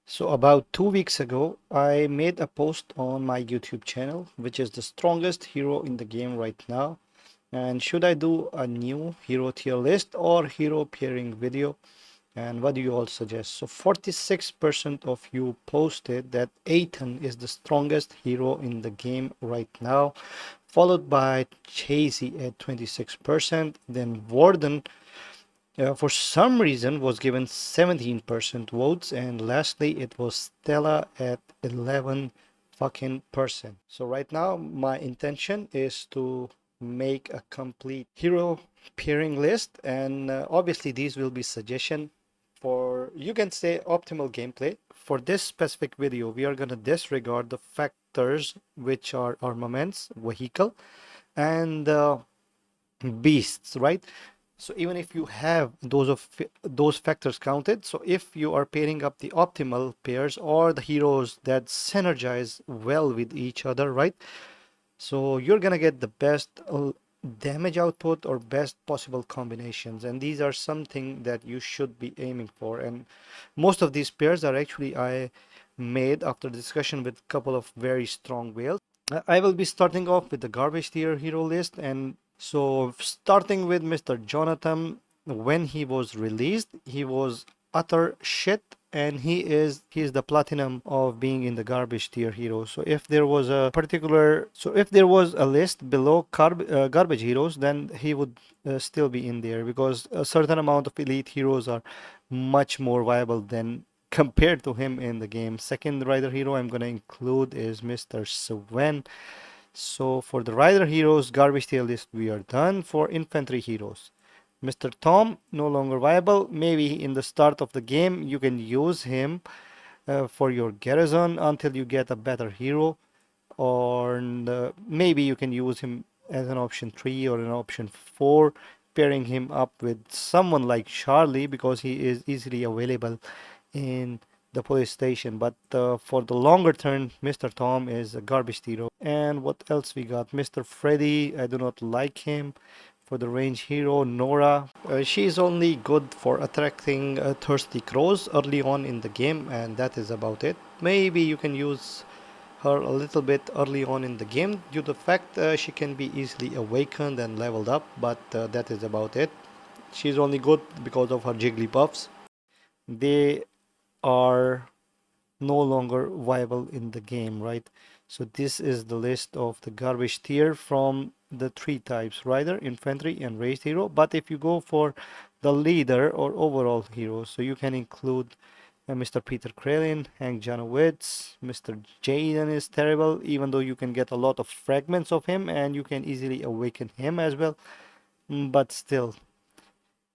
So about 2 weeks ago, I made a post on my YouTube channel, which is the strongest hero in the game right now. And should I do a new hero tier list or hero pairing video? And what do you all suggest? So 46% of you posted that Ethan is the strongest hero in the game right now, followed by Chasey at 26%, then Warden for some reason was given 17% votes, and lastly it was Stella at 11 fucking percent. So right now my intention is to make a complete hero pairing list, and obviously these will be suggestion for, you can say, optimal gameplay. For this specific video we are going to disregard the factors which are armaments, vehicle, and beasts, right? So even if you have those factors counted, so if you are pairing up the optimal pairs or the heroes that synergize well with each other, right? So you're gonna get the best damage output or best possible combinations, and these are something that you should be aiming for. And most of these pairs are actually I made after discussion with a couple of very strong whales. I will be starting off with the garbage tier hero list, and so starting with Mr. Jonathan, when he was released, he was utter shit, and he is the platinum of being in the garbage tier hero. So if there was a particular, so if there was a list below garbage heroes, then he would still be in there, because a certain amount of elite heroes are much more viable than compared to him in the game. Second rider hero I'm gonna include is Mr. Sven. So for the rider heroes garbage tier list we are done. For infantry heroes, Mr. Tom no longer viable. Maybe in the start of the game you can use him for your garrison until you get a better hero, or maybe you can use him as an option 3 or an option 4, pairing him up with someone like Charlie because he is easily available in the police station. But for the longer term, Mr. Tom is a garbage hero. And what else we got? Mr. Freddy, I do not like him. For the range hero, Nora, she is only good for attracting thirsty crows early on in the game, and that is about it. Maybe you can use her a little bit early on in the game due to the fact she can be easily awakened and leveled up, but that is about it. She's only good because of her jigglypuffs. They are no longer viable in the game, right? So this is the list of the garbage tier from the three types: rider, infantry, and raised hero. But if you go for the leader or overall hero, so you can include Mr. Peter Krellin, Hank Janowitz. Mr. Jaden is terrible, even though you can get a lot of fragments of him and you can easily awaken him as well. But still,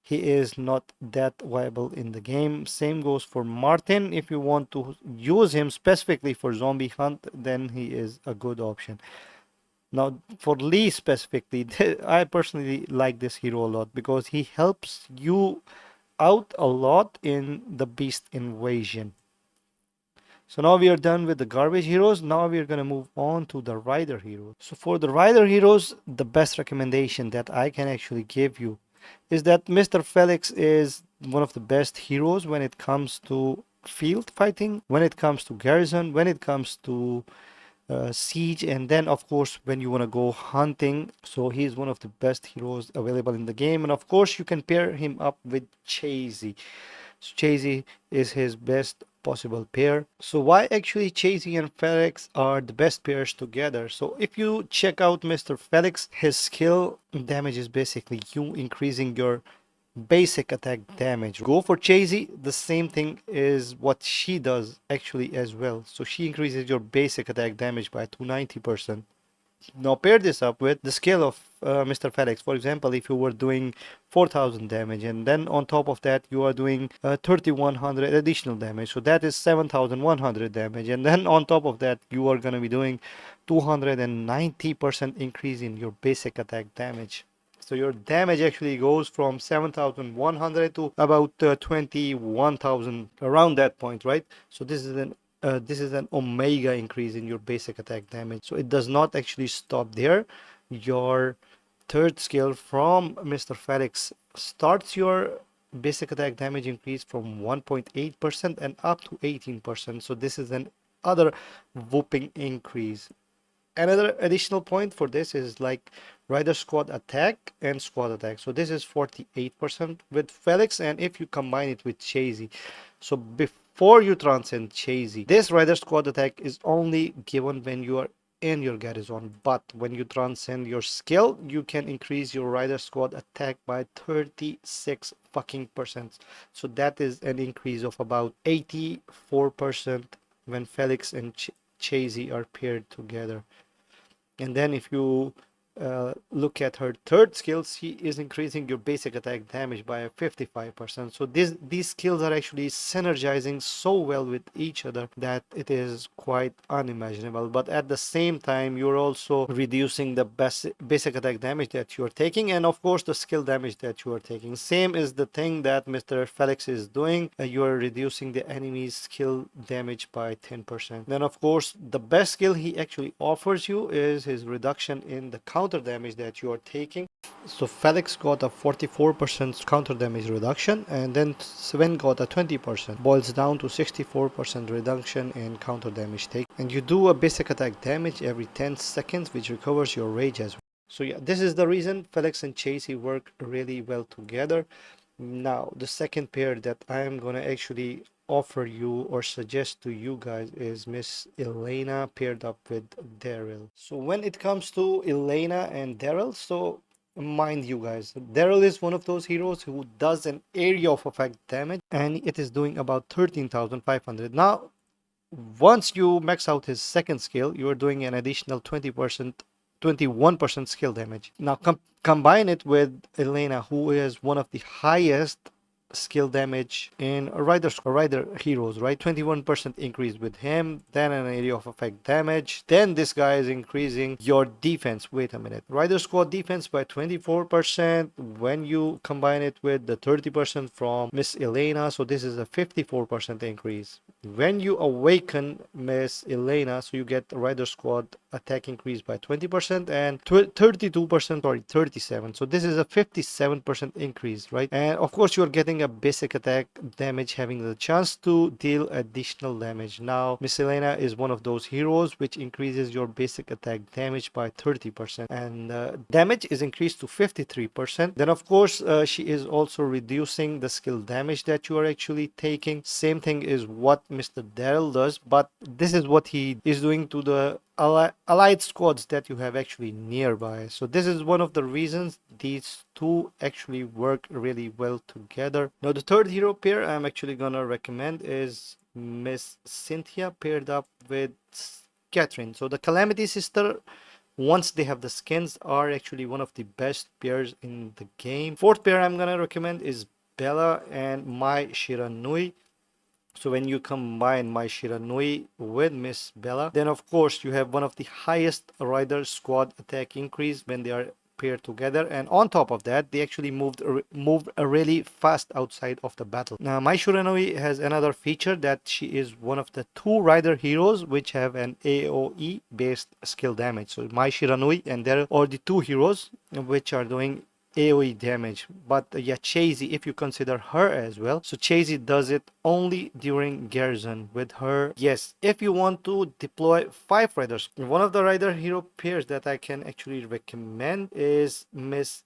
he is not that viable in the game. Same goes for Martin. If you want to use him specifically for zombie hunt, then he is a good option. Now, for Lee specifically, I personally like this hero a lot because he helps you out a lot in the beast invasion. So now we are done with the garbage heroes. Now we are going to move on to the rider heroes. So for the rider heroes, the best recommendation that I can actually give you is that Mr. Felix is one of the best heroes when it comes to field fighting, when it comes to garrison, when it comes to siege, and then of course when you want to go hunting. So he's one of the best heroes available in the game, and of course you can pair him up with Chasey. So Chasey is his best possible pair. So why actually Chasey and Felix are the best pairs together? So if you check out Mr. Felix, his skill damage is basically you increasing your basic attack damage. Go for Chasey, the same thing is what she does actually as well. So she increases your basic attack damage by 290%. Now pair this up with the skill of Mr. Felix. For example, if you were doing 4000 damage and then on top of that you are doing 3100 additional damage, so that is 7100 damage, and then on top of that you are going to be doing 290% increase in your basic attack damage. So your damage actually goes from 7,100 to about 21,000, around that point, right? So this is an omega increase in your basic attack damage. So it does not actually stop there. Your third skill from Mr. Felix starts your basic attack damage increase from 1.8% and up to 18%. So this is an other whooping increase. Another additional point for this is like rider squad attack and squad attack. So this is 48% with Felix, and if you combine it with Chasey, so before you transcend Chasey, this rider squad attack is only given when you are in your Garrison, but when you transcend your skill, you can increase your rider squad attack by 36 fucking percent. So that is an increase of about 84% when Felix and Chasey are paired together. And then if you look at her third skill, she is increasing your basic attack damage by 55%. So these skills are actually synergizing so well with each other that it is quite unimaginable. But at the same time, you're also reducing the basic attack damage that you're taking, and of course the skill damage that you are taking. Same is the thing that Mr. Felix is doing. You are reducing the enemy's skill damage by 10%. Then of course the best skill he actually offers you is his reduction in the counter damage that you are taking. So Felix got a 44% counter damage reduction, and then Sven got a 20%. Boils down to 64% reduction in counter damage take. And you do a basic attack damage every 10 seconds, which recovers your rage as well. So yeah, this is the reason Felix and Chasey work really well together. Now, the second pair that I am gonna actually offer you or suggest to you guys is Miss Elena paired up with Daryl. So when it comes to Elena and Daryl, so mind you guys, Daryl is one of those heroes who does an area of effect damage, and it is doing about 13,500. Now, once you max out his second skill, you are doing an additional 20%, 21% skill damage. Now combine it with Elena, who is one of the highest skill damage in rider heroes, right? 21% increase with him, then an area of effect damage, then this guy is increasing your defense. Wait a minute, rider squad defense by 24% when you combine it with the 30% from Miss Elena, so this is a 54% increase. When you awaken Miss Elena, so you get rider squad attack increase by 20% and 32%, sorry, 37. So this is a 57% increase, right? And of course you're getting a basic attack damage, having the chance to deal additional damage. Now Miss Elena is one of those heroes which increases your basic attack damage by 30%, and damage is increased to 53%. Then of course she is also reducing the skill damage that you are actually taking. Same thing is what Mr. Daryl does, but this is what he is doing to the allied squads that you have actually nearby. So this is one of the reasons these two actually work really well together. Now the third hero pair I'm actually gonna recommend is Miss Cynthia paired up with Catherine. So the Calamity Sister, once they have the skins, are actually one of the best pairs in the game. Fourth pair I'm gonna recommend is Bella and Mai Shiranui. So when you combine Mai Shiranui with Miss Bella, then of course you have one of the highest rider squad attack increase when they are paired together, and on top of that they actually moved really fast outside of the battle. Now Mai Shiranui has another feature that she is one of the two rider heroes which have an AoE based skill damage. So Mai Shiranui and there are the two heroes which are doing AoE damage. But yeah, Chasey, if you consider her as well, so Chasey does it only during Garrison. With her, yes, if you want to deploy 5 riders, one of the rider hero pairs that I can actually recommend is Miss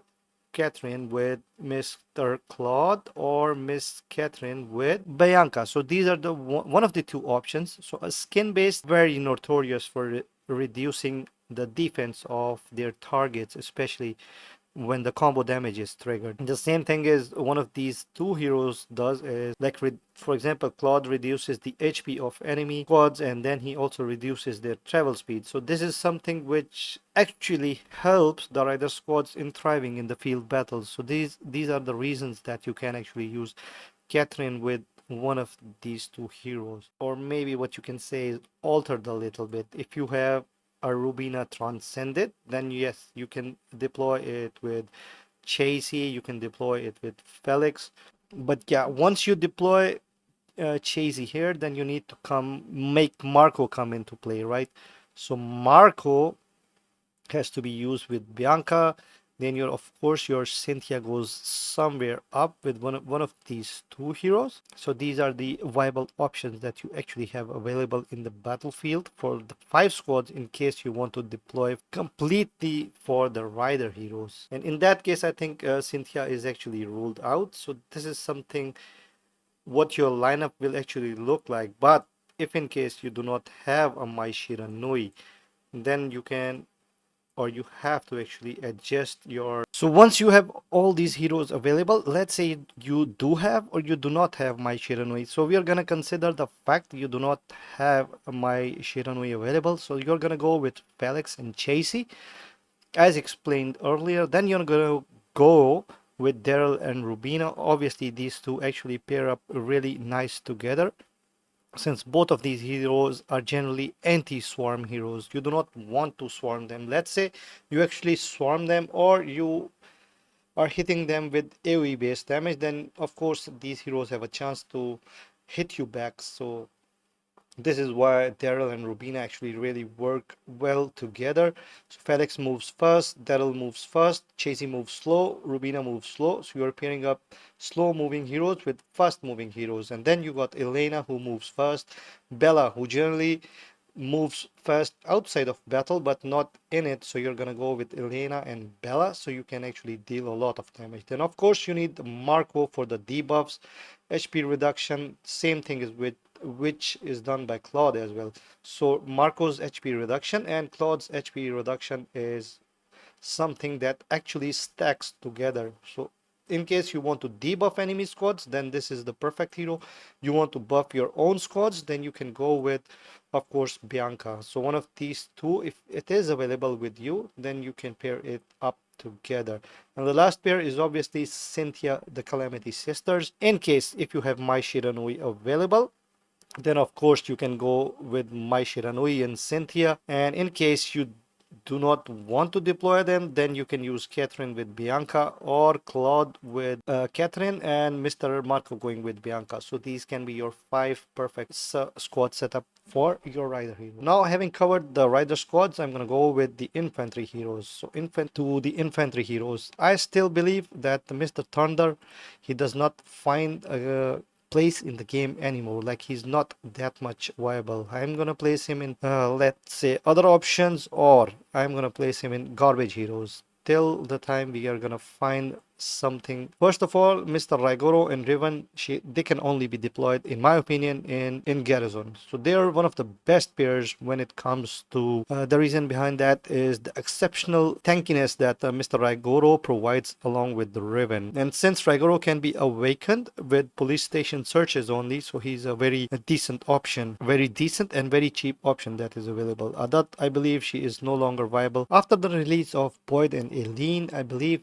Catherine with Mr. Claude or Miss Catherine with Bianca. So these are the one of the two options. So a skin based, very notorious for reducing the defense of their targets, especially when the combo damage is triggered. The same thing is one of these two heroes does is like, for example, Claude reduces the HP of enemy squads, and then he also reduces their travel speed. So this is something which actually helps the rider squads in thriving in the field battles. So these are the reasons that you can actually use Catherine with one of these two heroes. Or maybe what you can say is altered a little bit. If you have a Rubina Transcended, then yes, you can deploy it with Chasey, you can deploy it with Felix. But yeah, once you deploy Chasey here, then you need to make Marco come into play, right? So Marco has to be used with Bianca, then your of course your Cynthia goes somewhere up with one of these two heroes. So these are the viable options that you actually have available in the battlefield for the 5 squads in case you want to deploy completely for the rider heroes. And in that case, I think Cynthia is actually ruled out. So this is something what your lineup will actually look like. But if in case you do not have a Mai Shiranui, then you can, or you have to actually adjust your. So once you have all these heroes available, let's say you do have or you do not have Mai Shiranui. So we are gonna consider the fact you do not have Mai Shiranui available. So you're gonna go with Felix and Chasey, as explained earlier. Then you're gonna go with Daryl and Rubina. Obviously, these two actually pair up really nice together, since both of these heroes are generally anti-swarm heroes. You do not want to swarm them. Let's say you actually swarm them or you are hitting them with AoE based damage, then of course these heroes have a chance to hit you back. So this is why Daryl and Rubina actually really work well together. So Felix moves first, Daryl moves first, Chasey moves slow, Rubina moves slow. So you're pairing up slow moving heroes with fast moving heroes. And then you got Elena who moves first, Bella who generally moves fast outside of battle but not in it. So you're gonna go with Elena and Bella so you can actually deal a lot of damage. Then of course you need Marco for the debuffs, HP reduction. Same thing is with which is done by Claude as well. So Marco's HP reduction and Claude's HP reduction is something that actually stacks together. So in case you want to debuff enemy squads, then this is the perfect hero. You want to buff your own squads, then you can go with, of course, Bianca. So one of these two, if it is available with you, then you can pair it up together. And the last pair is obviously Cynthia, the Calamity Sisters. In case if you have Mai Shiranui available, then of course you can go with Mai Shiranui and Cynthia. And in case you do not want to deploy them, then you can use Catherine with Bianca or Claude with Catherine and Mr. Marco going with Bianca. So these can be your 5 perfect squad setup for your rider hero. Now, having covered the rider squads, I'm gonna go with the infantry heroes. So to the infantry heroes, I still believe that Mr. Thunder, he does not find a place in the game anymore. Like, he's not that much viable. I'm gonna place him in let's say other options, or I'm gonna place him in garbage heroes till the time we are gonna find something. First of all, Mr. Raigoro and Riven, they can only be deployed, in my opinion, in Garrison. So they are one of the best pairs when it comes to the reason behind that is the exceptional tankiness that Mr. Raigoro provides along with the Riven. And since Raigoro can be awakened with police station searches only, so he's a very decent option, very decent and very cheap option that is available. Adut, I believe she is no longer viable after the release of Boyd and Eileen. I believe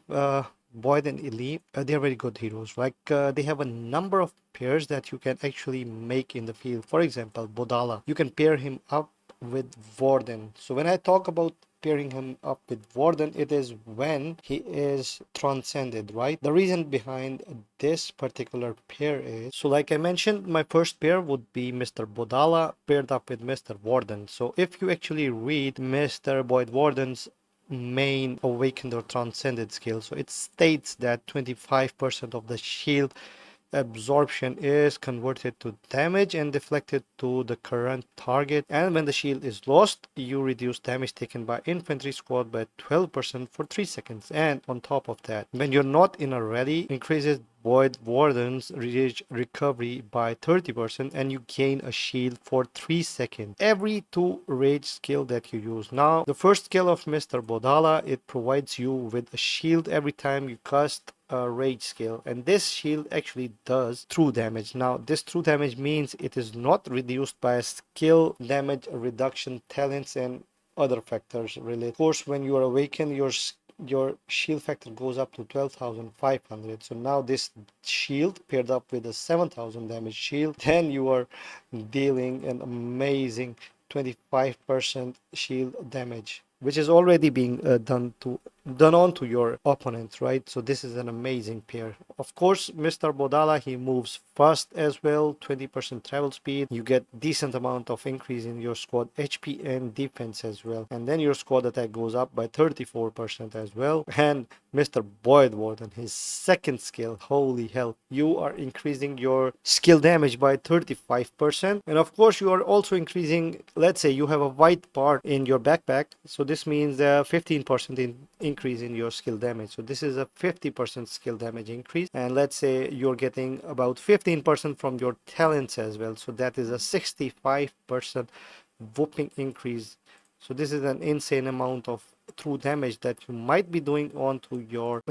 Boyd and Eileen, they're very good heroes. Like, they have a number of pairs that you can actually make in the field. For example, Bodala, you can pair him up with Warden. So when I talk about pairing him up with Warden, it is when he is transcended, right? The reason behind this particular pair is, so like I mentioned, my first pair would be Mr. Bodala paired up with Mr. Warden. So if you actually read Mr. Boyd Warden's main awakened or transcended skill, so it states that 25% of the shield absorption is converted to damage and deflected to the current target, and when the shield is lost, you reduce damage taken by infantry squad by 12% for 3 seconds. And on top of that, when you're not in a rally, increases Void Warden's rage recovery by 30%, and you gain a shield for 3 seconds every 2 rage skill that you use. Now, the first skill of Mr. Bodala, it provides you with a shield every time you cast a rage skill, and this shield actually does true damage. Now, this true damage means it is not reduced by skill damage reduction talents and other factors related. Of course, when you are awakened, your shield factor goes up to 12,500. So now this shield paired up with a 7,000 damage shield, then you are dealing an amazing 25% shield damage, which is already being done to done on to your opponents, right? So this is an amazing pair. Of course, Mr. Bodala, he moves fast as well, 20% travel speed. You get decent amount of increase in your squad HP and defense as well. And then your squad attack goes up by 34% as well. And Mr. Boyd Warden, his second skill, holy hell, you are increasing your skill damage by 35%. And of course, you are also increasing, let's say you have a white part in your backpack. So this means 15% increase in your skill damage. So this is a 50% skill damage increase. And let's say you're getting about 15% from your talents as well. So that is a 65% whooping increase. So this is an insane amount of true damage that you might be doing onto your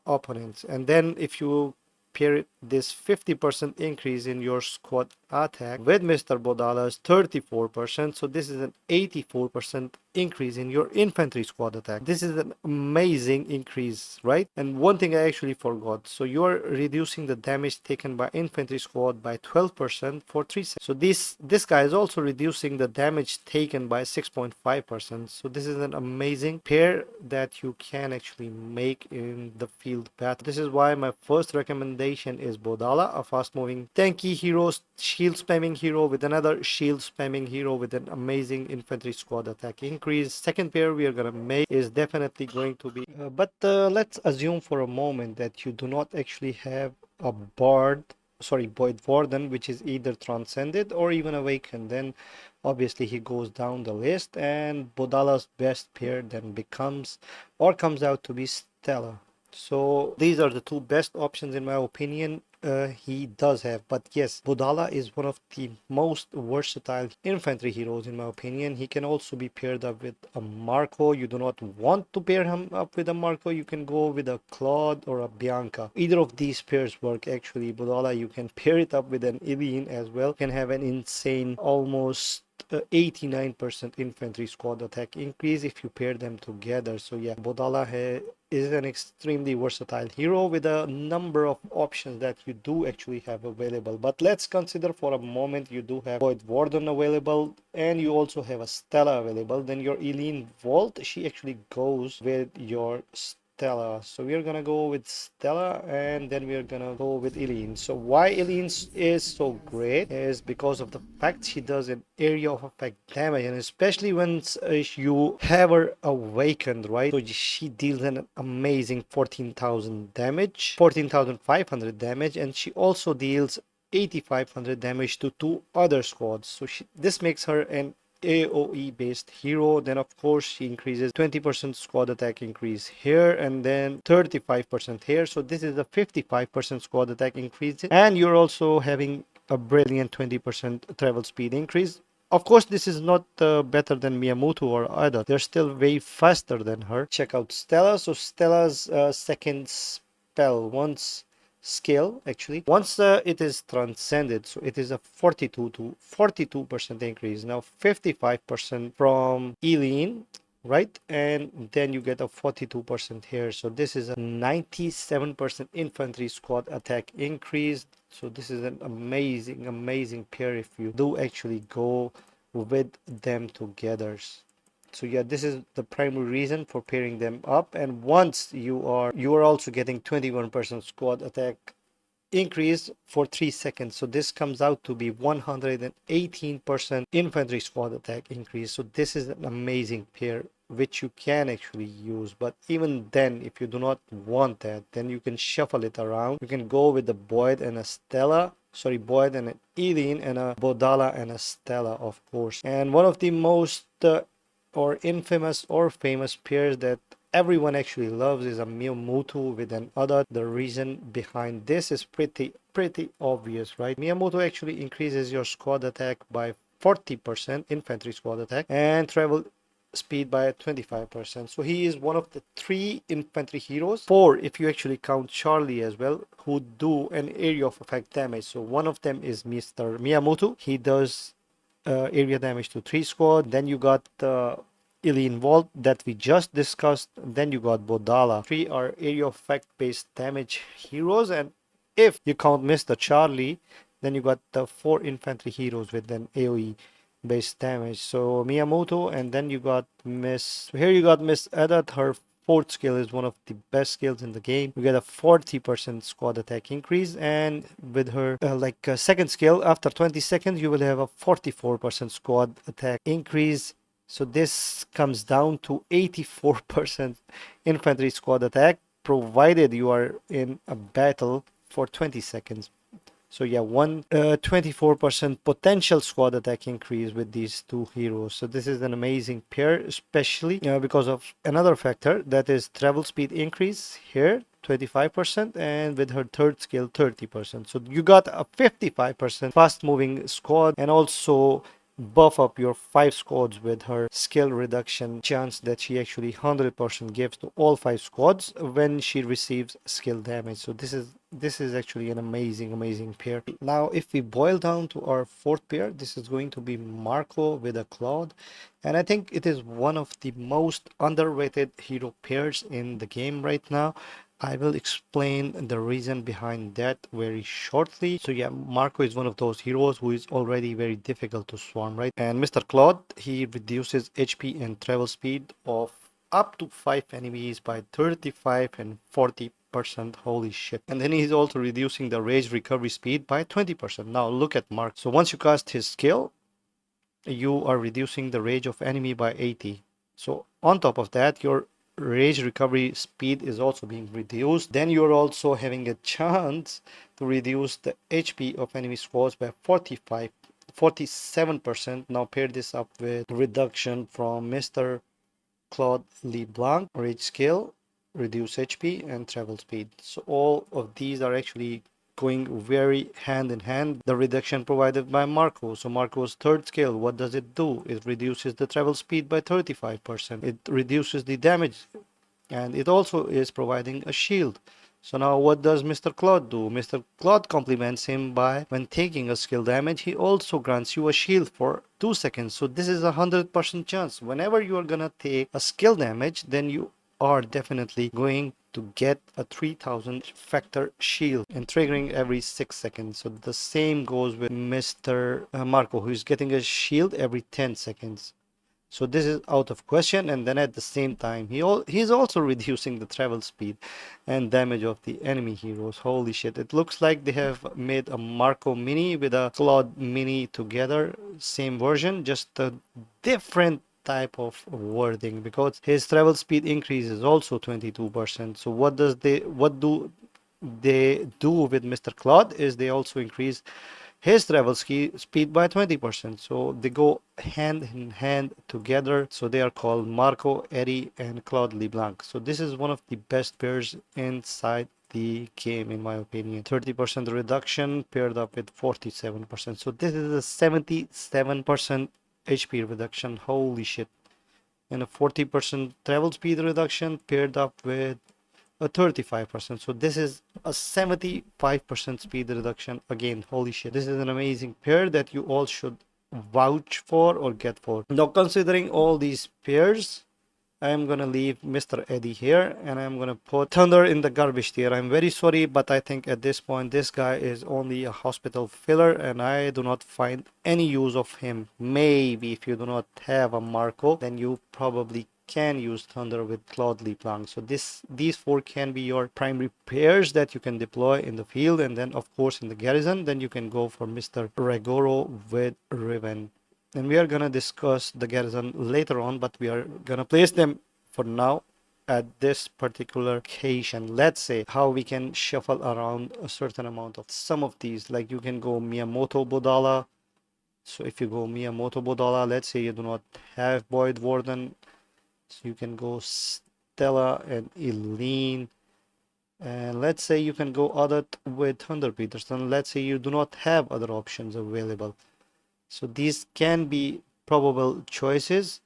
opponents. And then if you pair this 50% increase in your squad attack with Mr. Bodala's 34%, so this is an 84% increase in your infantry squad attack. This is an amazing increase, right? And one thing I actually forgot, so you're reducing the damage taken by infantry squad by 12% for 3 seconds. So this guy is also reducing the damage taken by 6.5%. So this is an amazing pair that you can actually make in the field battle. This is why my first recommendation is Bodala, a fast moving tanky hero, shield spamming hero with another shield spamming hero with an amazing infantry squad attack increase. Second pair we are gonna make is definitely going to be but let's assume for a moment that you do not actually have a Boyd Warden, which is either transcended or even awakened. Then obviously he goes down the list, and Bodala's best pair then becomes or comes out to be Stella. So these are the two best options in my opinion. He does have, but yes, Bodala is one of the most versatile infantry heroes in my opinion. He can also be paired up with a Marco. You do not want to pair him up with a Marco, you can go with a Claude or a Bianca. Either of these pairs work actually. Bodala, you can pair it up with an Eileen as well, you can have an insane almost 89% infantry squad attack increase if you pair them together. So yeah, Bodala is an extremely versatile hero with a number of options that you do actually have available. But let's consider for a moment you do have Boyd Warden available and you also have a Stella available. Then your Eileen Vault, she actually goes with your Stella. So we're gonna go with Stella and then we're gonna go with Eileen. So why Eileen is so great is because of the fact she does an area of effect damage, and especially when you have her awakened, right? So she deals an amazing 14,000 damage, 14,500 damage, and she also deals 8,500 damage to two other squads. So this makes her an AoE based hero. Then of course she increases 20% squad attack increase here and then 35% here. So this is a 55% squad attack increase, and you're also having a brilliant 20% travel speed increase. Of course, this is not better than Miyamoto or Adut. They're still way faster than her. Check out Stella. So Stella's second spell, once it is transcended, so it is a 42% increase. Now 55% from Eileen, right? And then you get a 42% here. So this is a 97% infantry squad attack increase. So this is an amazing pair if you do actually go with them together. So yeah, this is the primary reason for pairing them up. And once you are also getting 21% squad attack increase for 3 seconds. So this comes out to be 118% infantry squad attack increase. So this is an amazing pair which you can actually use. But even then, if you do not want that, then you can shuffle it around. You can go with the Boyd and a Stella. Sorry, Boyd and an Eileen and a Bodala and a Stella, of course. And one of the most or infamous or famous pairs that everyone actually loves is a Miyamoto with an Adut. The reason behind this is pretty obvious, right? Miyamoto actually increases your squad attack by 40%, infantry squad attack, and travel speed by 25%. So he is one of the 3 infantry heroes, 4 if you actually count Charlie as well, who do an area of effect damage. So one of them is Mr. Miyamoto. He does area damage to 3 squad. Then you got Eileen Vault that we just discussed. Then you got Bodala. 3 are area of effect based damage heroes, and if you count Mr. Charlie, then you got the 4 infantry heroes with an AoE based damage. So Miyamoto, and then you got Miss Adut. Her fourth skill is one of the best skills in the game. You get a 40% squad attack increase, and with her second skill, after 20 seconds you will have a 44% squad attack increase. So this comes down to 84% infantry squad attack, provided you are in a battle for 20 seconds. So yeah, 24% potential squad attack increase with these two heroes. So this is an amazing pair, especially because of another factor, that is travel speed increase here, 25%, and with her third skill, 30%. So you got a 55% fast moving squad, and also buff up your 5 squads with her skill reduction chance that she actually 100% gives to all 5 squads when she receives skill damage. So this is actually an amazing pair. Now if we boil down to our fourth pair, this is going to be Marco with a Claude, and I think it is one of the most underrated hero pairs in the game right now. I will explain the reason behind that very shortly. So yeah, Marco is one of those heroes who is already very difficult to swarm, right? And Mr. Claude, he reduces HP and travel speed of up to 5 enemies by 35 and 40%. Holy shit. And then he's also reducing the rage recovery speed by 20%. Now look at Mark. So once you cast his skill, you are reducing the rage of enemy by 80. So on top of that, your rage recovery speed is also being reduced. Then you're also having a chance to reduce the HP of enemy squads by 47%. Now pair this up with reduction from Mr. Claude LeBlanc, rage skill, reduce HP, and travel speed. So all of these are actually going very hand in hand. The reduction provided by Marco. So Marco's third skill, what does it do? It reduces the travel speed by 35%. It reduces the damage, and it also is providing a shield. So now what does Mr. Claude do? Mr. Claude compliments him by, when taking a skill damage, he also grants you a shield for 2 seconds. So this is a 100% chance. Whenever you are gonna take a skill damage, then you are definitely going to get a 3000 factor shield and triggering every 6 seconds. So the same goes with Mr. Marco, who is getting a shield every 10 seconds. So this is out of question, and then at the same time he's also reducing the travel speed and damage of the enemy heroes. Holy shit, it looks like they have made a Marco mini with a Claude mini together, same version, just a different type of wording, because his travel speed increase is also 22%. So what do they do with Mr. Claude is they also increase his travel speed by 20%. So they go hand in hand together. So they are called Marco, Eddie, and Claude LeBlanc. So this is one of the best pairs inside the game, in my opinion. 30% reduction paired up with 47%. So this is a 77% HP reduction. Holy shit. And a 40% travel speed reduction paired up with a 35%. So this is a 75% speed reduction. Again, holy shit, this is an amazing pair that you all should vouch for or get for. Now considering all these pairs, I am gonna leave Mr. Eddie here, and I'm gonna put Thunder in the garbage tier. I'm very sorry, but I think at this point this guy is only a hospital filler, and I do not find any use of him. Maybe if you do not have a Marco, then you probably can use Thunder with Claude LeBlanc. So these 4 can be your primary pairs that you can deploy in the field, and then of course in the garrison, then you can go for Mr. Regoro with Riven. And we are gonna discuss the garrison later on, but we are gonna place them for now at this particular occasion. Let's say how we can shuffle around a certain amount of some of these. Like you can go Miyamoto Bodala. So if you go Miyamoto Bodala, let's say you do not have Void Warden, so you can go Stella and Eileen. And let's say you can go Adut with Thunder Peterson. Let's say you do not have other options available. So these can be probable choices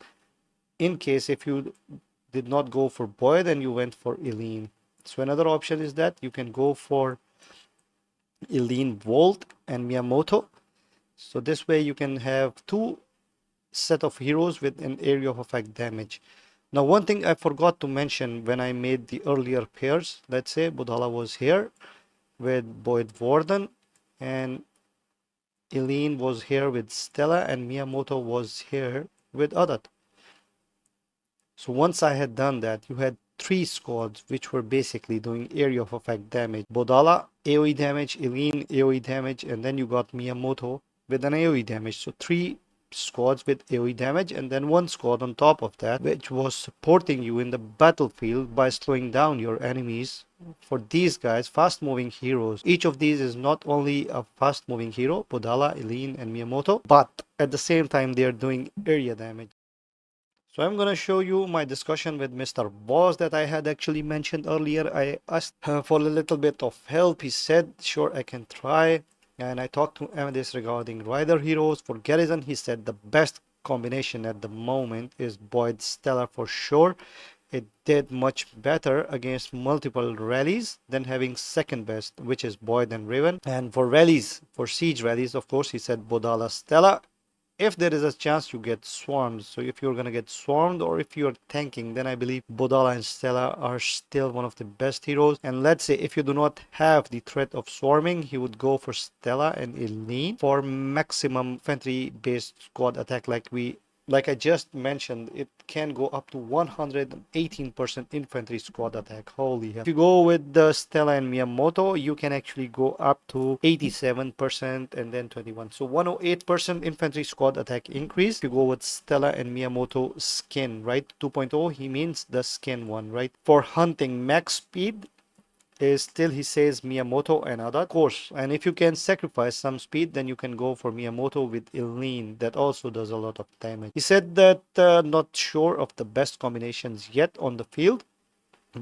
in case if you did not go for Boyd and you went for Eileen. So another option is that you can go for Eileen Volt and Miyamoto. So this way you can have 2 set of heroes with an area of effect damage. Now one thing I forgot to mention when I made the earlier pairs, let's say Bodala was here with Boyd Warden, and Eileen was here with Stella, and Miyamoto was here with Adut. So once I had done that, you had three squads which were basically doing area of effect damage. Bodala, AoE damage, Eileen, AoE damage, and then you got Miyamoto with an AoE damage. So three squads with AoE damage, and then one squad on top of that which was supporting you in the battlefield by slowing down your enemies. For these guys, fast moving heroes, each of these is not only a fast moving hero, Bodala, Eileen, and Miyamoto, but at the same time they are doing area damage. So I'm going to show you my discussion with Mr. Boss that I had actually mentioned earlier. I asked for a little bit of help. He said, sure, I can try. And I talked to IamWaz regarding rider heroes. For Garrison, he said the best combination at the moment is Boyd Stella for sure. It did much better against multiple rallies than having second best, which is Boyd and Raven. And for rallies, for siege rallies, of course, he said Bodala Stella. If there is a chance you get swarmed, so if you're gonna get swarmed or if you're tanking, then I believe Bodala and Stella are still one of the best heroes. And let's say if you do not have the threat of swarming, he would go for Stella and Eileen for maximum infantry based squad attack. Like I just mentioned, it can go up to 118% infantry squad attack. Holy hell. If you go with the Stella and Miyamoto, you can actually go up to 87% and then 21. So 108% infantry squad attack increase. If you go with Stella and Miyamoto skin, right? 2.0, he means the skin one, right? For hunting max speed, is still he says Miyamoto and Adut, of course. And if you can sacrifice some speed, then you can go for Miyamoto with Eileen. That also does a lot of damage. He said that not sure of the best combinations yet on the field.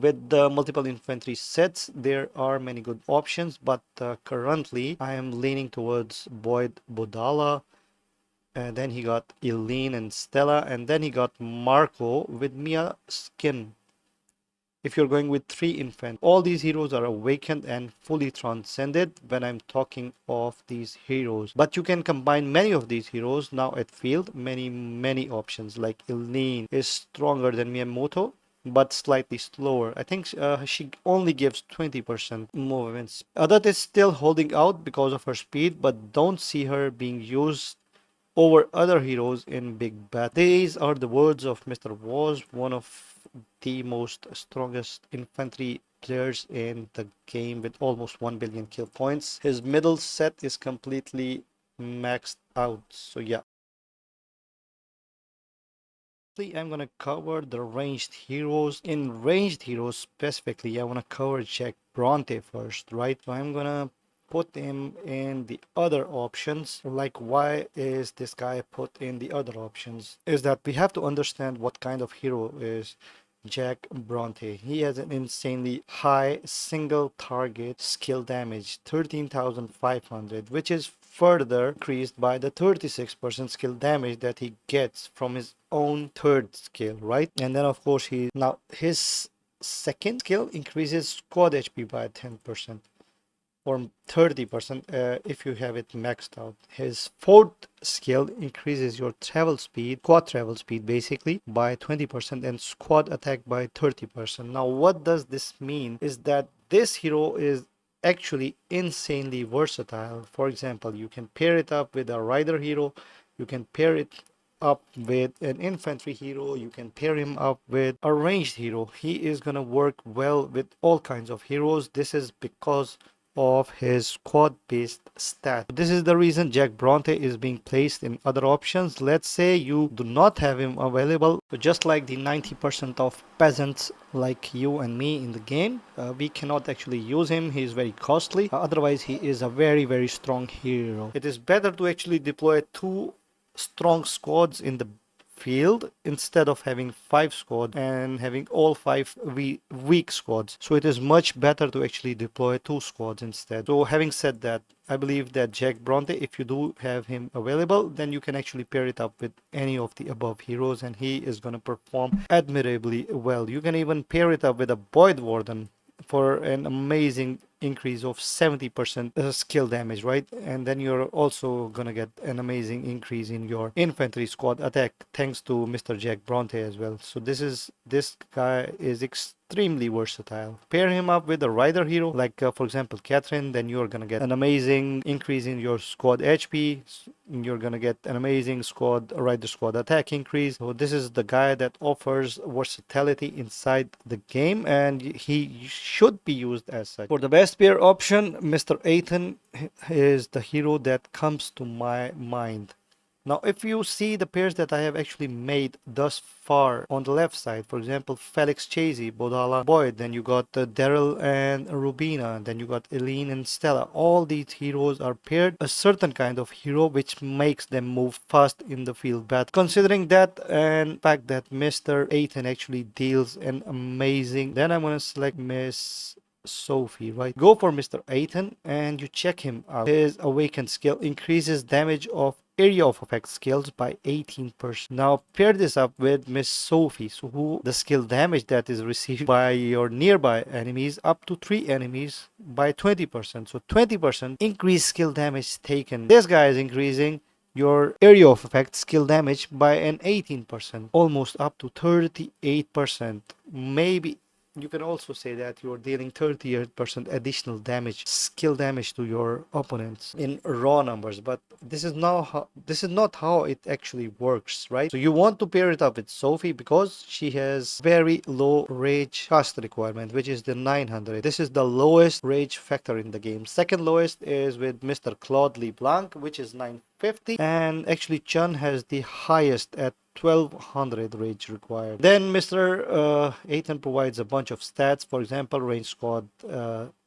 With the multiple infantry sets, there are many good options, but currently I am leaning towards Boyd Bodala. And then he got Eileen and Stella, and then he got Marco with Mia skin. If you're going with three infants, all these heroes are awakened and fully transcended when I'm talking of these heroes. But you can combine many of these heroes now at field, many options. Like Eileen is stronger than Miyamoto, but slightly slower. I think she only gives 20% movements. Adut is still holding out because of her speed, but don't see her being used over other heroes in big battle. These are the words of Mr. Waz, one of the most strongest infantry players in the game with almost 1 billion kill points. His middle set is completely maxed out. So yeah. I'm gonna cover the ranged heroes. In ranged heroes specifically, I wanna cover Jack Bronte first, right? So I'm gonna put him in the other options. Like, why is this guy put in the other options? Is that we have to understand what kind of hero is Jack Bronte. He has an insanely high single target skill damage, 13,500, which is further increased by the 36% skill damage that he gets from his own third skill, right? And then of course his second skill increases squad HP by 10% or 30% if you have it maxed out. His fourth skill increases your travel speed, squad travel speed basically, by 20% and squad attack by 30%. Now what does this mean is that this hero is actually insanely versatile. For example, you can pair it up with a rider hero, you can pair it up with an infantry hero, you can pair him up with a ranged hero. He is gonna work well with all kinds of heroes. This is because of his squad based stat. This is the reason Jack Bronte is being placed in other options. Let's say you do not have him available. So just like the 90% of peasants like you and me in the game, we cannot actually use him. He is very costly. Otherwise he is a very strong hero. It is better to actually deploy two strong squads in the field instead of having 5 squads and having all 5 weak squads. So it is much better to actually deploy 2 squads instead. So having said that, I believe that Jack Bronte, if you do have him available, then you can actually pair it up with any of the above heroes and he is going to perform admirably well. You can even pair it up with a Boyd Warden for an amazing increase of 70% skill damage, right? And then you're also gonna get an amazing increase in your infantry squad attack thanks to Mr. Jack Bronte as well. So this guy is extremely extremely versatile. Pair him up with a rider hero, like for example Catherine, then you're gonna get an amazing increase in your squad HP. You're gonna get an amazing rider squad attack increase. So this is the guy that offers versatility inside the game, and he should be used as such. For the best pair option, Mr. Ethan is the hero that comes to my mind. Now, if you see the pairs that I have actually made thus far on the left side, for example, Felix Chasey, Bodala, Boyd, then you got Daryl and Rubina, then you got Eileen and Stella. All these heroes are paired a certain kind of hero which makes them move fast in the field battle. Considering that and fact that Mr. Ethan actually deals an amazing, then I'm gonna select Miss Sophie, right? Go for Mr. Ethan and you check him out. His awakened skill increases damage of area of effect skills by 18%. Now pair this up with Miss Sophie, so who the skill damage that is received by your nearby enemies up to 3 enemies by 20%. So 20% increased skill damage taken. This guy is increasing your area of effect skill damage by an 18%, almost up to 38%. Maybe you can also say that you're dealing 38% additional damage, skill damage to your opponents in raw numbers, but this is not how it actually works, right? So you want to pair it up with Sophie because she has very low rage cost requirement, which is the 900. This is the lowest rage factor in the game. Second lowest is with Mr. Claude LeBlanc, which is 950, and actually Chun has the highest at 1200 rage required. Then Mr. Ethan provides a bunch of stats. For example, range squad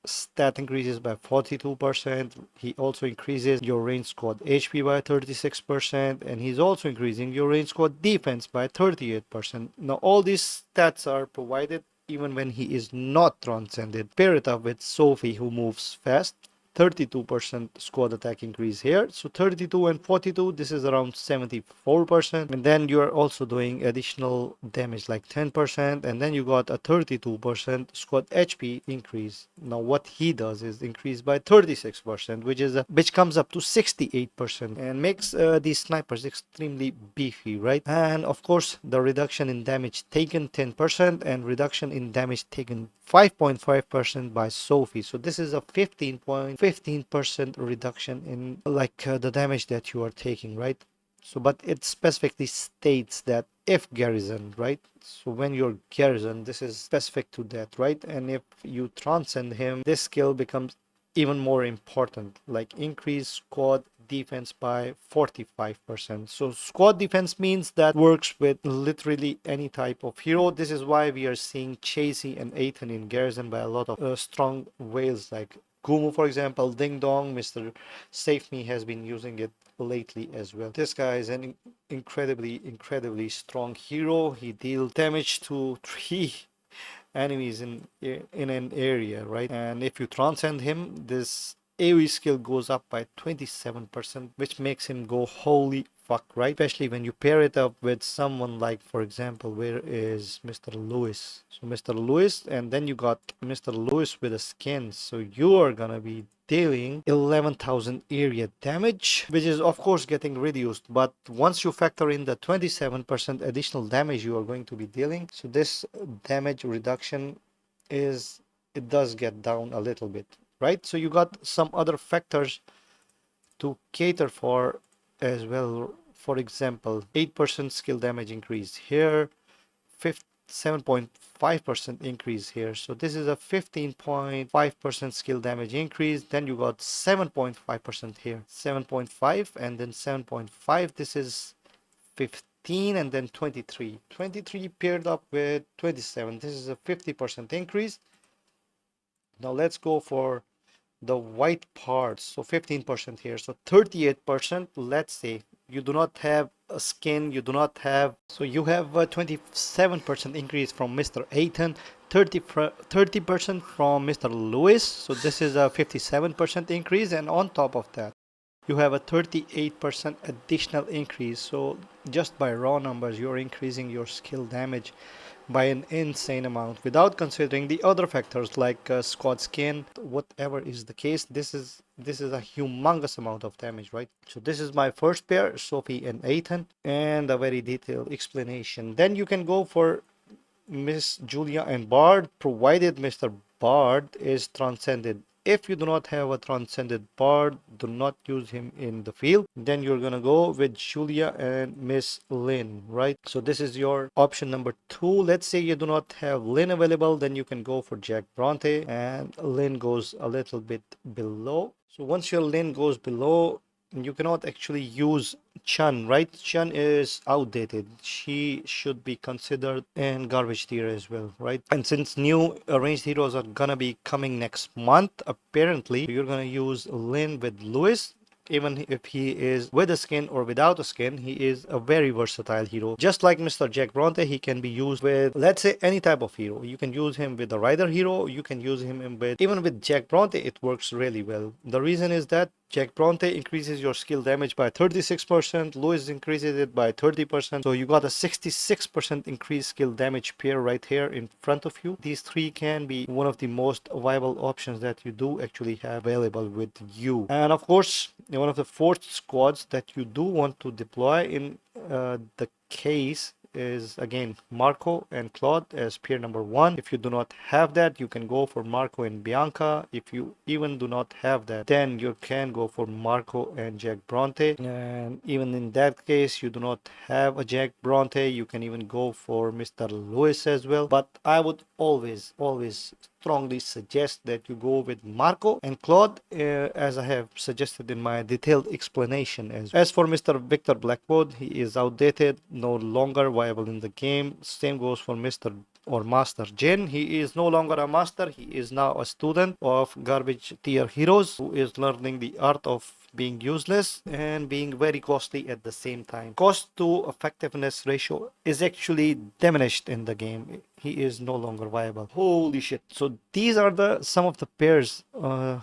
stat increases by 42%. He also increases your range squad HP by 36%, and he's also increasing your range squad defense by 38%. Now all these stats are provided even when he is not transcended. Pair it up with Sophie, who moves fast. 32% squad attack increase here. So 32 and 42, this is around 74%. And then you're also doing additional damage like 10%. And then you got a 32% squad HP increase. Now what he does is increase by 36%, which comes up to 68% and makes these snipers extremely beefy, right? And of course, the reduction in damage taken 10% and reduction in damage taken 5.5% by Sophie. So this is a 15% reduction in the damage that you are taking, right? So but it specifically states that if Garrison, right? So when you're Garrison, this is specific to that, right? And if you transcend him, this skill becomes even more important, like increase squad defense by 45%. So squad defense means that works with literally any type of hero. This is why we are seeing Chasey and Ethan in Garrison by a lot of strong whales like Gumu, for example. Ding Dong, Mr. Safeme has been using it lately as well. This guy is an incredibly strong hero. He deals damage to 3 enemies in an area, right? And if you transcend him, this AoE skill goes up by 27%, which makes him go holy fuck, right? Especially when you pair it up with someone like, for example, where is Mr. Lewis? So Mr. Lewis, and then you got Mr. Lewis with a skin. So you are gonna be dealing 11,000 area damage, which is of course getting reduced, but once you factor in the 27% additional damage you are going to be dealing, so this damage reduction it does get down a little bit, right? So you got some other factors to cater for as well. For example, 8% skill damage increase here, 7.5% increase here. So this is a 15.5% skill damage increase. Then you got 7.5% here, 7.5 and then 7.5. This is 15 and then 23 paired up with 27. This is a 50% increase. Now let's go for the white parts. So 15% here, so 38%. Let's say you do not have a skin, you do not have, so you have a 27% increase from Mr. Ethan, 30% from Mr. Lewis, so this is a 57% increase, and on top of that you have a 38% additional increase. So just by raw numbers you're increasing your skill damage by an insane amount without considering the other factors like squad skin. Whatever is the case, this is a humongous amount of damage, right? So this is my first pair, Sophie and Ethan, and a very detailed explanation. Then you can go for Miss Julia and Bard, provided Mr. Bard is transcended. If you do not have a transcended Bard, do not use him in the field. Then you're gonna go with Julia and Miss Lynne, right? So this is your option number 2. Let's say you do not have Lynne available, then you can go for Jack Bronte, and Lynne goes a little bit below. So once your Lynne goes below, you cannot actually use Chun, right? Chun is outdated. She should be considered in garbage tier as well, right? And since new arranged heroes are gonna be coming next month, apparently you're gonna use Lynne with Lewis. Even if he is with a skin or without a skin, he is a very versatile hero. Just like Mr. Jack Bronte, he can be used with, let's say, any type of hero. You can use him with a rider hero, you can use him with, even with Jack Bronte, it works really well. The reason is that Jack Bronte increases your skill damage by 36%, Lewis increases it by 30%, so you got a 66% increased skill damage pair right here in front of you. These three can be one of the most viable options that you do actually have available with you. And of course, one of the fourth squads that you do want to deploy in the case is again Marco and Claude as pair number 1. If you do not have that, you can go for Marco and Bianca. If you even do not have that, then you can go for Marco and Jack Bronte. And even in that case, you do not have a Jack Bronte, you can even go for Mr. Lewis as well. But I would always strongly suggest that you go with Marco and Claude, as I have suggested in my detailed explanation. As for Mr. Victor Blackwood, he is outdated, no longer viable in the game. Same goes for Mr. or Master Jin. He is no longer a master, he is now a student of garbage tier heroes who is learning the art of being useless and being very costly at the same time. Cost to effectiveness ratio is actually diminished in the game. He is no longer viable. Holy shit. So these are the some of the pairs.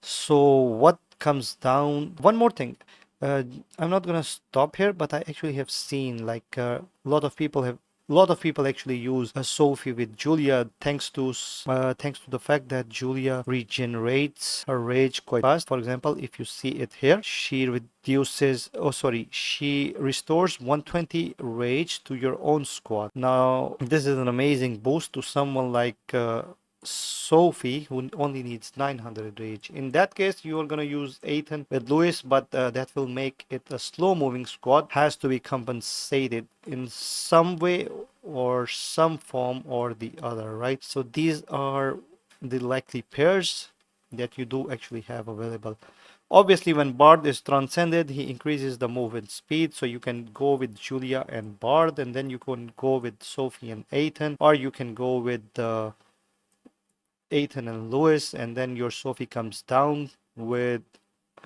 So what comes down, one more thing. I'm not gonna stop here, but I actually have seen like a lot of people actually use a Sophie with Julia thanks to the fact that Julia regenerates her rage quite fast. For example, if you see it here, she restores 120 rage to your own squad. Now, this is an amazing boost to someone like Sophie, who only needs 900 rage. In that case, you are going to use Ethan with Lewis, but that will make it a slow moving squad. Has to be compensated in some way or some form or the other, right? So these are the likely pairs that you do actually have available. Obviously, when Bard is transcended, he increases the movement speed, so you can go with Julia and Bard, and then you can go with Sophie and Ethan, or you can go with Ethan and Lewis, and then your Sophie comes down with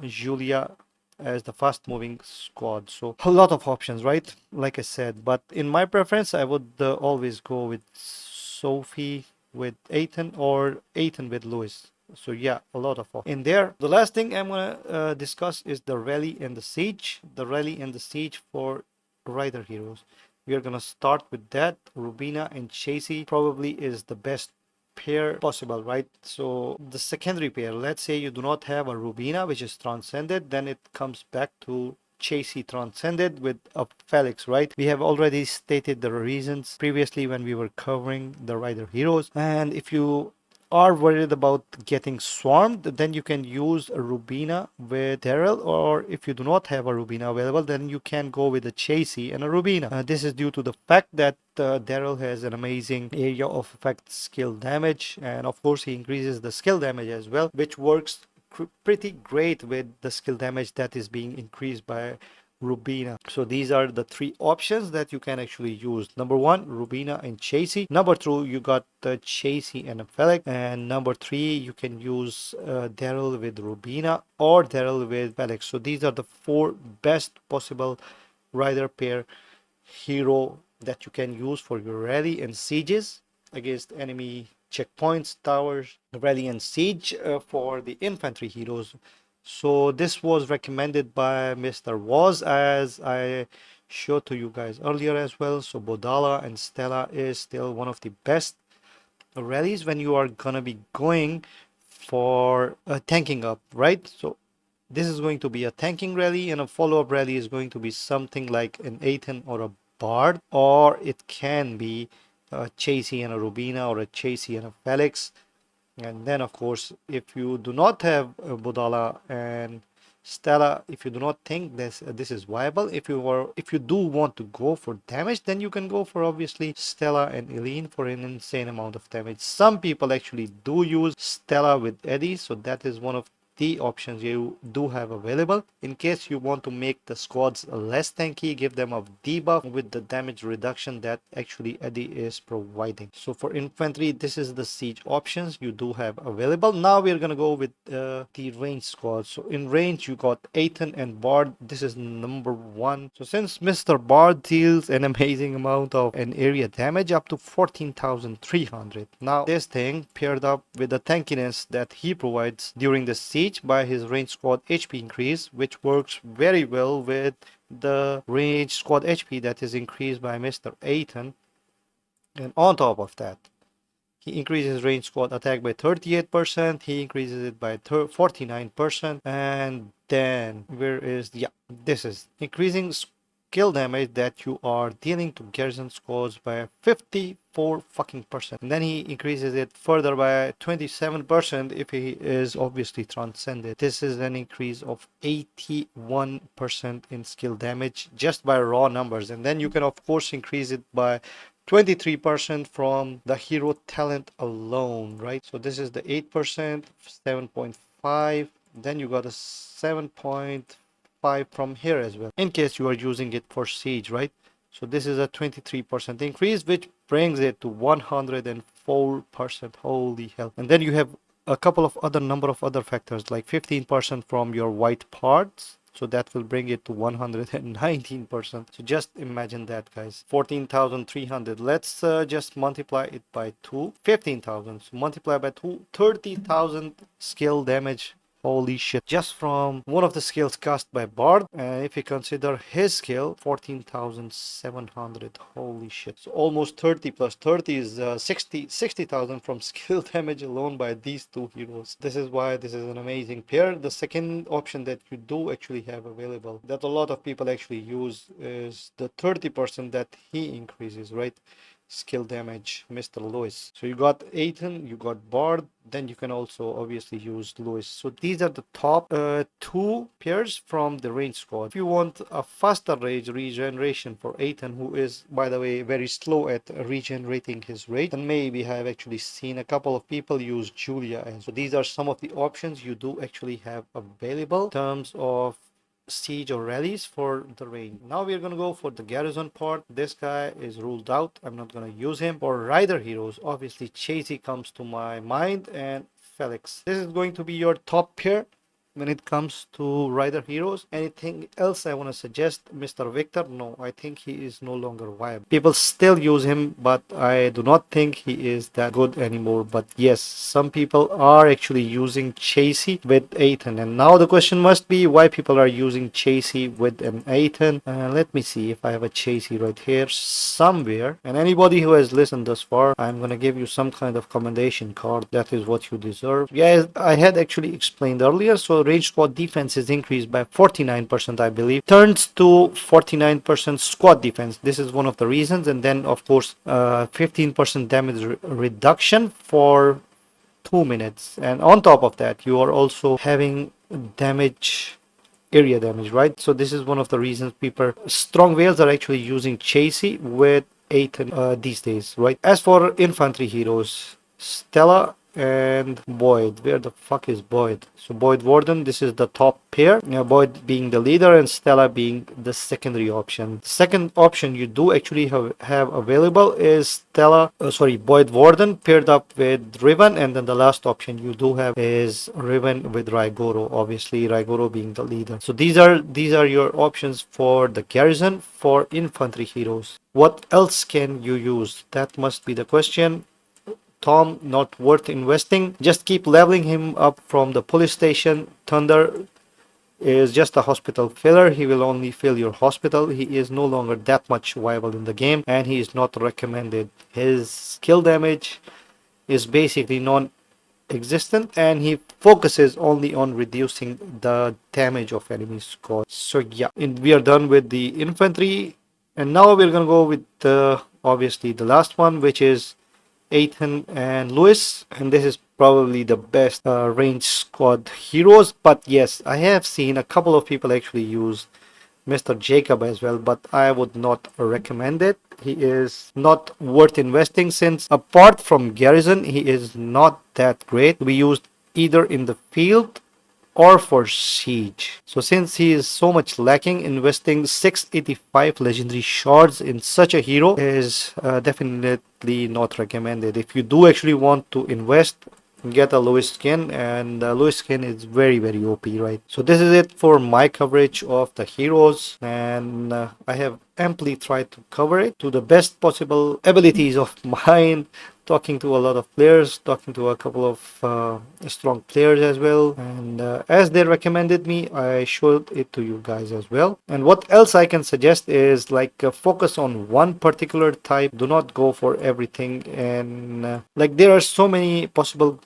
Julia as the fast moving squad. So a lot of options, right? Like I said, but in my preference, I would always go with Sophie with Ethan or Ethan with Lewis. So yeah, a lot of in there. The last thing I'm gonna discuss is the rally and the siege. The rally and the siege for rider heroes. We are gonna start with that. Rubina and Chasey probably is the best pair possible, right? So the secondary pair, let's say you do not have a Rubina which is transcended, then it comes back to Chasey transcended with a Felix, right? We have already stated the reasons previously when we were covering the rider heroes. And if you are worried about getting swarmed, then you can use a Rubina with Daryl, or if you do not have a Rubina available, then you can go with a Chasey and a Rubina. This is due to the fact that Daryl has an amazing area of effect skill damage, and of course he increases the skill damage as well, which works pretty great with the skill damage that is being increased by Rubina. So these are the three options that you can actually use. Number 1, Rubina and Chasey. Number 2, you got Chasey and a Felix. And number 3, you can use Daryl with Rubina or Daryl with Felix. So these are the 4 best possible rider pair hero that you can use for your rally and sieges against enemy checkpoints, towers, rally and siege for the infantry heroes. So this was recommended by Mr. Waz, as I showed to you guys earlier as well. So Bodala and Stella is still one of the best rallies when you are gonna be going for tanking up, right? So this is going to be a tanking rally, and a follow-up rally is going to be something like an Ethan or a Bard, or it can be a Chasey and a Rubina or a Chasey and a Felix. And then, of course, if you do not have Bodala and Stella, if you do not think this is viable, if you do want to go for damage, then you can go for obviously Stella and Eileen for an insane amount of damage. Some people actually do use Stella with Eddie, so that is one of the options you do have available. In case you want to make the squads less tanky, give them a debuff with the damage reduction that actually Eddie is providing. So for infantry, this is the siege options you do have available. Now we're gonna go with the range squad. So in range you got Ethan and Bard. This is number 1. So since Mr. Bard deals an amazing amount of an area damage up to 14,300. Now this thing paired up with the tankiness that he provides during the siege by his range squad HP increase, which works very well with the range squad HP that is increased by Mr. Ethan. And on top of that, he increases range squad attack by 38%, he increases it by 49%, and then this is increasing skill damage that you are dealing to Garrison squads by 54 fucking percent. And then he increases it further by 27% if he is obviously transcended. This is an increase of 81% in skill damage just by raw numbers. And then you can of course increase it by 23% from the hero talent alone, right? So this is the 8%, 7.5, then you got a 7.5 from here as well, in case you are using it for siege, right? So this is a 23% increase, which brings it to 104%. Holy hell. And then you have a couple of number of other factors, like 15% from your white parts. So that will bring it to 119%. So just imagine that, guys. 14,300. Let's just multiply it by 2. 15,000. So multiply by 2. 30,000 skill damage. Holy shit. Just from one of the skills cast by Bard. And if you consider his skill, 14,700. Holy shit. So almost 30 plus 30 is 60,000 from skill damage alone by these two heroes. This is why this is an amazing pair. The second option that you do actually have available, that a lot of people actually use, is the 30% that he increases, right? Skill damage, Mr. Lewis. So you got Ethan, you got Bard, then you can also obviously use Lewis. So these are the top 2 pairs from the range squad. If you want a faster rage regeneration for Ethan, who is, by the way, very slow at regenerating his rage, then maybe have actually seen a couple of people use Julia. And so these are some of the options you do actually have available in terms of siege or rallies for the range. Now we're gonna go for the Garrison part. This guy is ruled out. I'm not gonna use him. For rider heroes, obviously Chasey comes to my mind, and Felix. This is going to be your top pair when it comes to rider heroes. Anything else I want to suggest? Mr. Victor, no, I think he is no longer viable. People still use him, but I do not think he is that good anymore. But yes, some people are actually using Chasey with Ethan, and now the question must be why people are using Chasey with an Ethan. Let me see if I have a Chasey right here somewhere, and anybody who has listened thus far, I'm gonna give you some kind of commendation card. That is what you deserve. Yeah, I had actually explained earlier. So range squad defense is increased by 49%, I believe, turns to 49% squad defense. This is one of the reasons. And then of course 15% damage reduction for 2 minutes, and on top of that you are also having area damage, right? So this is one of the reasons people, strong whales, are actually using Chasey with Ethan these days, right? As for infantry heroes, Stella and Boyd. Where the fuck is Boyd? So Boyd Warden, this is the top pair. Boyd being the leader and Stella being the secondary option. The second option you do actually have available is Boyd Warden paired up with Riven, and then the last option you do have is Riven with Raigoro. Obviously Raigoro being the leader. So these are your options for the Garrison for infantry heroes. What else can you use? That must be the question. Tom, not worth investing. Just keep leveling him up from the police station. Thunder is just a hospital filler. He will only fill your hospital. He is no longer that much viable in the game, and he is not recommended. His skill damage is basically non-existent, and he focuses only on reducing the damage of enemy squads. So yeah, we are done with the infantry, and now we're gonna go with the obviously the last one, which is Ethan and Lewis, and this is probably the best range squad heroes. But yes, I have seen a couple of people actually use Mr. Jacob as well, but I would not recommend it. He is not worth investing, since apart from Garrison, he is not that great to be used either in the field or for siege. So since he is so much lacking, investing 685 legendary shards in such a hero is definitely not recommended. If you do actually want to invest, get a Lewis skin, and Lewis skin is very OP, right? So this is it for my coverage of the heroes, and I have amply tried to cover it to the best possible abilities of mine, talking to a lot of players, talking to a couple of strong players as well, and as they recommended me, I showed it to you guys as well. And what else I can suggest is like focus on one particular type, do not go for everything, and like there are so many possible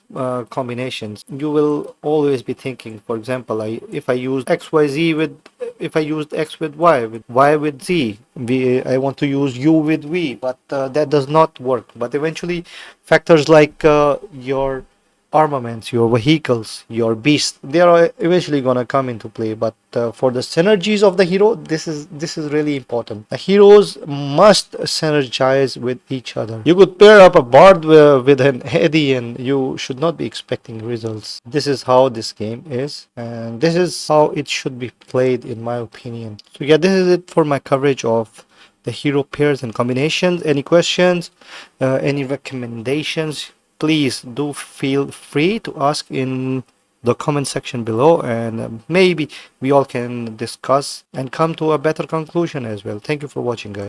combinations. You will always be thinking, for example, if I use XYZ with, if I used X with Y with Z, I want to use U with V, but that does not work. But eventually, factors like your armaments, your vehicles, your beasts, they are eventually gonna come into play. But for the synergies of the hero, this is really important. The heroes must synergize with each other. You could pair up a bard with an Eddie, and you should not be expecting results. This is how this game is, and this is how it should be played, in my opinion. So yeah, this is it for my coverage of the hero pairs and combinations. Any questions, any recommendations, please do feel free to ask in the comment section below, and maybe we all can discuss and come to a better conclusion as well. Thank you for watching, guys.